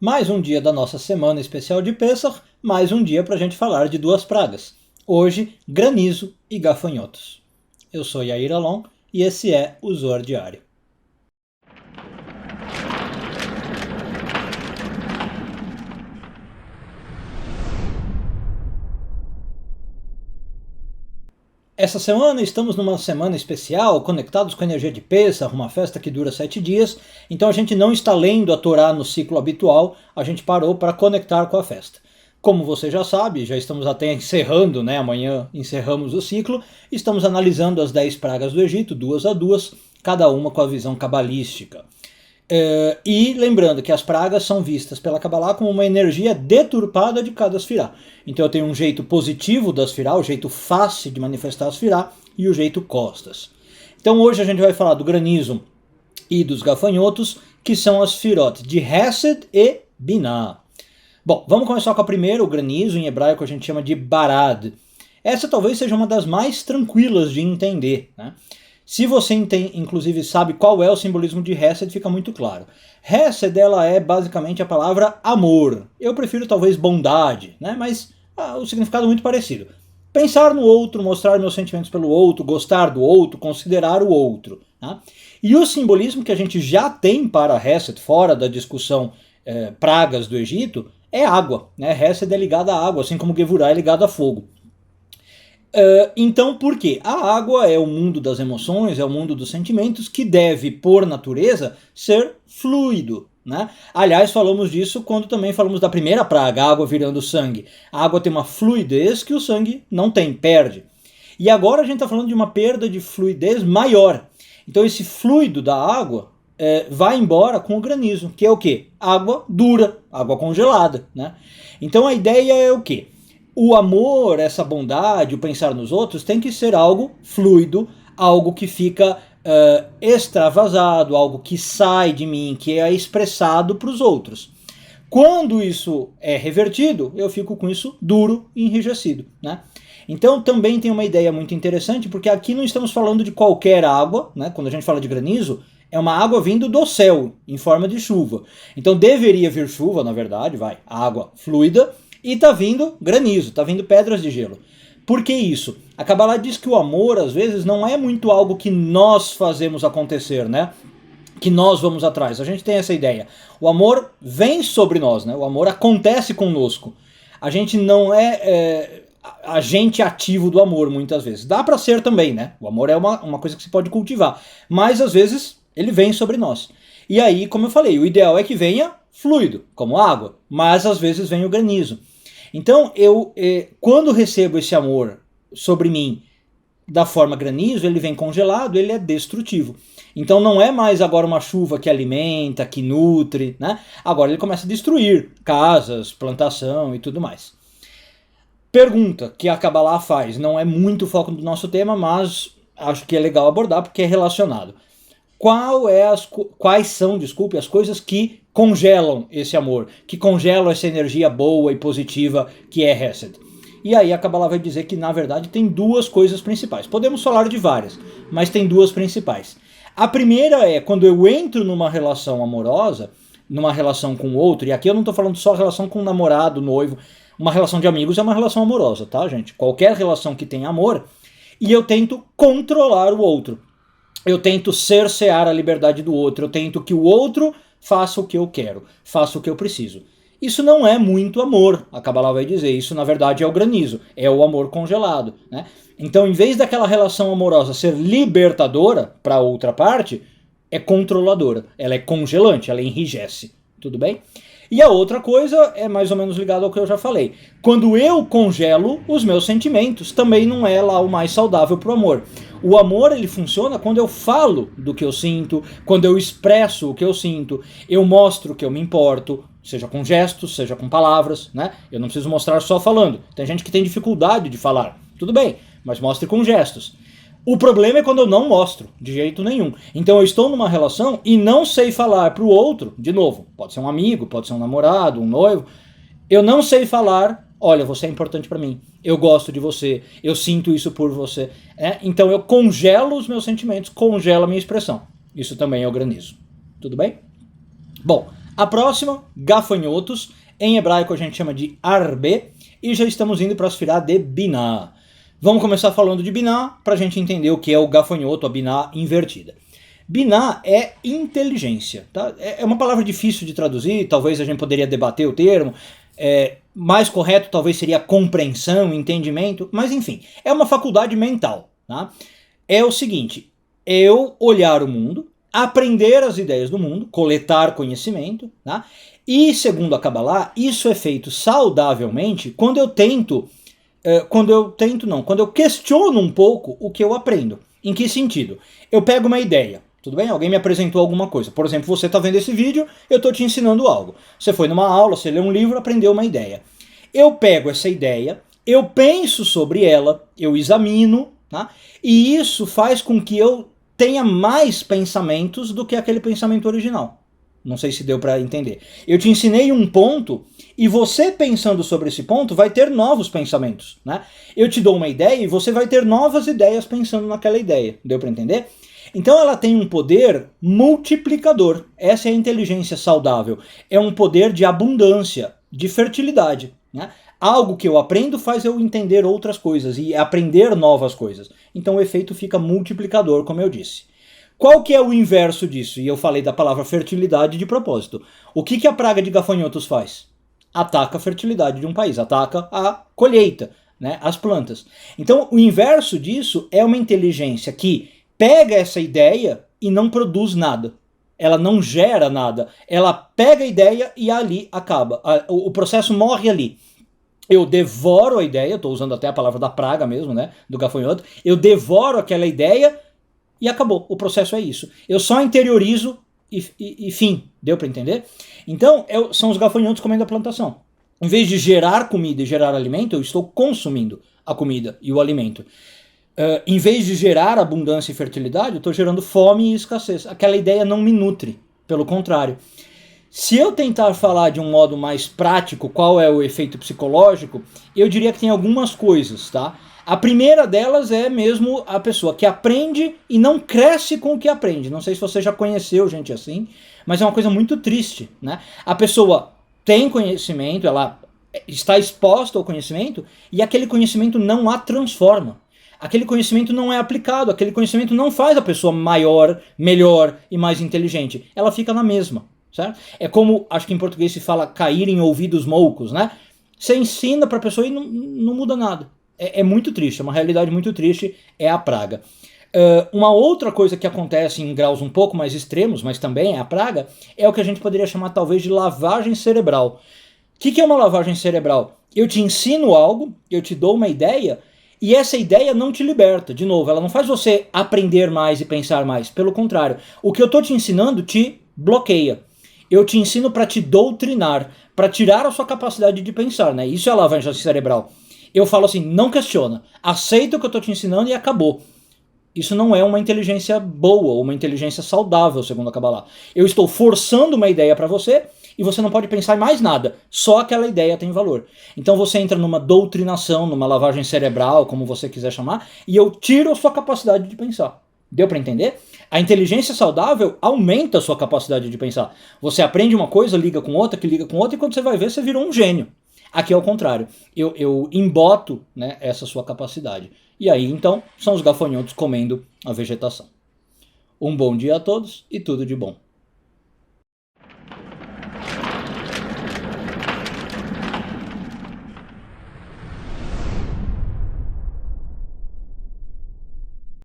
Mais um dia da nossa semana especial de Pêssar, mais um dia para a gente falar de duas pragas. Hoje, granizo e gafanhotos. Eu sou Yair Alon e esse é o Zohar Diário. Essa semana estamos numa semana especial, conectados com a energia de Pêssar, uma festa que dura 7 dias, então a gente não está lendo a Torá no ciclo habitual, a gente parou para conectar com a festa. Como você já sabe, já estamos até encerrando, amanhã encerramos o ciclo, estamos analisando as 10 pragas do Egito, duas a duas, cada uma com a visão cabalística. E lembrando que as pragas são vistas pela Kabbalah como uma energia deturpada de cada Sfirá. Então eu tenho um jeito positivo da Sfirá, o jeito face de manifestar a Sfirá, e o jeito costas. Então hoje a gente vai falar do granizo e dos gafanhotos, que são as Sfirot de Hesed e Binah. Bom, vamos começar com a primeira, o granizo, em hebraico a gente chama de Barad. Essa talvez seja uma das mais tranquilas de entender, né? Se você inclusive sabe qual é o simbolismo de Hesed, fica muito claro. Hesed, ela é basicamente a palavra amor. Eu prefiro talvez bondade, né? Mas o significado é muito parecido. Pensar no outro, mostrar meus sentimentos pelo outro, gostar do outro, considerar o outro. Né? E o simbolismo que a gente já tem para Hesed, fora da discussão pragas do Egito, é água. Né? Hesed é ligada à água, assim como Gevurah é ligado a fogo. Então, por quê? A água é o mundo das emoções, é o mundo dos sentimentos, que deve, por natureza, ser fluido. Né? Aliás, falamos disso quando também falamos da primeira praga, a água virando sangue. A água tem uma fluidez que o sangue não tem, perde. E agora a gente está falando de uma perda de fluidez maior. Então esse fluido da água vai embora com o granizo, que é o quê? Água dura, água congelada. Né? Então a ideia é o quê? O amor, essa bondade, o pensar nos outros tem que ser algo fluido, algo que fica extravasado, algo que sai de mim, que é expressado para os outros. Quando isso é revertido, eu fico com isso duro e enrijecido. Né? Então também tem uma ideia muito interessante, porque aqui não estamos falando de qualquer água, né? Quando a gente fala de granizo, é uma água vindo do céu, em forma de chuva. Então deveria vir chuva, na verdade, água fluida, e tá vindo granizo, tá vindo pedras de gelo. Por que isso? A Kabbalah diz que o amor, às vezes, não é muito algo que nós fazemos acontecer, né? Que nós vamos atrás. A gente tem essa ideia. O amor vem sobre nós, né? O amor acontece conosco. A gente não é agente ativo do amor, muitas vezes. Dá para ser também, né? O amor é uma coisa que se pode cultivar. Mas, às vezes, ele vem sobre nós. E aí, como eu falei, o ideal é que venha fluido, como água. Mas, às vezes, vem o granizo. Então, quando recebo esse amor sobre mim da forma granizo, ele vem congelado, ele é destrutivo. Então não é mais agora uma chuva que alimenta, que nutre, né? Agora ele começa a destruir casas, plantação e tudo mais. Pergunta que a Kabbalah faz, não é muito foco do nosso tema, mas acho que é legal abordar porque é relacionado. Quais são as coisas que congelam esse amor, que congelam essa energia boa e positiva que é Hesed? E aí a Kabbalah vai dizer que na verdade tem duas coisas principais. Podemos falar de várias, mas tem duas principais. A primeira é quando eu entro numa relação amorosa, numa relação com o outro, e aqui eu não estou falando só relação com o namorado, noivo, uma relação de amigos é uma relação amorosa, tá, gente? Qualquer relação que tenha amor, e eu tento controlar o outro. Eu tento cercear a liberdade do outro, eu tento que o outro faça o que eu quero, faça o que eu preciso. Isso não é muito amor, a Kabbalah vai dizer, isso na verdade é o granizo, é o amor congelado. Né? Então, em vez daquela relação amorosa ser libertadora para a outra parte, é controladora, ela é congelante, ela enrijece, tudo bem? E a outra coisa é mais ou menos ligado ao que eu já falei. Quando eu congelo os meus sentimentos, também não é lá o mais saudável para o amor. O amor, ele funciona quando eu falo do que eu sinto, quando eu expresso o que eu sinto, eu mostro que eu me importo, seja com gestos, seja com palavras, né? Eu não preciso mostrar só falando. Tem gente que tem dificuldade de falar. Tudo bem, mas mostre com gestos. O problema é quando eu não mostro, de jeito nenhum. Então eu estou numa relação e não sei falar para o outro, de novo, pode ser um amigo, pode ser um namorado, um noivo, eu não sei falar, olha, você é importante para mim, eu gosto de você, eu sinto isso por você. Então eu congelo os meus sentimentos, congelo a minha expressão. Isso também é o granizo. Tudo bem? Bom, A próxima, gafanhotos. Em hebraico a gente chama de arbe. E já estamos indo para a Sefirá de Binah. Vamos começar falando de Binah para a gente entender o que é o gafanhoto, a Binah invertida. Binah é inteligência. Tá? É uma palavra difícil de traduzir, talvez a gente poderia debater o termo. Mais correto talvez seria compreensão, entendimento, mas enfim, é uma faculdade mental. Tá? É o seguinte, eu olhar o mundo, aprender as ideias do mundo, coletar conhecimento, tá? E segundo a Kabbalah, isso é feito saudavelmente quando eu questiono um pouco o que eu aprendo. Em que sentido? Eu pego uma ideia, tudo bem? Alguém me apresentou alguma coisa. Por exemplo, você está vendo esse vídeo, eu estou te ensinando algo. Você foi numa aula, você leu um livro, aprendeu uma ideia. Eu pego essa ideia, eu penso sobre ela, eu examino, tá? E isso faz com que eu tenha mais pensamentos do que aquele pensamento original. Não sei se deu para entender. Eu te ensinei um ponto e você pensando sobre esse ponto vai ter novos pensamentos, né? Eu te dou uma ideia e você vai ter novas ideias pensando naquela ideia. Deu para entender? Então ela tem um poder multiplicador. Essa é a inteligência saudável. É um poder de abundância, de fertilidade, né? Algo que eu aprendo faz eu entender outras coisas e aprender novas coisas. Então o efeito fica multiplicador, como eu disse. Qual que é o inverso disso? E eu falei da palavra fertilidade de propósito. O que a praga de gafanhotos faz? Ataca a fertilidade de um país, ataca a colheita, né, as plantas. Então o inverso disso é uma inteligência que pega essa ideia e não produz nada. Ela não gera nada. Ela pega a ideia e ali acaba. O processo morre ali. Eu devoro a ideia, estou usando até a palavra da praga mesmo, né, do gafanhoto. Eu devoro aquela ideia e acabou. O processo é isso. Eu só interiorizo e fim. Deu para entender? Então, são os gafanhotos comendo a plantação. Em vez de gerar comida e gerar alimento, eu estou consumindo a comida e o alimento. Em vez de gerar abundância e fertilidade, eu estou gerando fome e escassez. Aquela ideia não me nutre. Pelo contrário. Se eu tentar falar de um modo mais prático qual é o efeito psicológico, eu diria que tem algumas coisas, tá? A primeira delas é mesmo a pessoa que aprende e não cresce com o que aprende. Não sei se você já conheceu gente assim, mas é uma coisa muito triste, né? A pessoa tem conhecimento, ela está exposta ao conhecimento e aquele conhecimento não a transforma. Aquele conhecimento não é aplicado, aquele conhecimento não faz a pessoa maior, melhor e mais inteligente. Ela fica na mesma, certo? É como, acho que em português se fala cair em ouvidos moucos, né? Você ensina para a pessoa e não muda nada. É muito triste, é uma realidade muito triste, é a praga. Uma outra coisa que acontece em graus um pouco mais extremos, mas também é a praga, é o que a gente poderia chamar talvez de lavagem cerebral. O que é uma lavagem cerebral? Eu te ensino algo, eu te dou uma ideia, e essa ideia não te liberta. De novo, ela não faz você aprender mais e pensar mais. Pelo contrário, o que eu estou te ensinando te bloqueia. Eu te ensino para te doutrinar, para tirar a sua capacidade de pensar, né? Isso é a lavagem cerebral. Eu falo assim, não questiona, aceita o que eu estou te ensinando e acabou. Isso não é uma inteligência boa, ou uma inteligência saudável, segundo a Kabbalah. Eu estou forçando uma ideia para você e você não pode pensar em mais nada, só aquela ideia tem valor. Então você entra numa doutrinação, numa lavagem cerebral, como você quiser chamar, e eu tiro a sua capacidade de pensar. Deu para entender? A inteligência saudável aumenta a sua capacidade de pensar. Você aprende uma coisa, liga com outra, que liga com outra, e quando você vai ver, você virou um gênio. Aqui é o contrário, eu emboto, né, essa sua capacidade. E aí, então, são os gafanhotos comendo a vegetação. Um bom dia a todos e tudo de bom.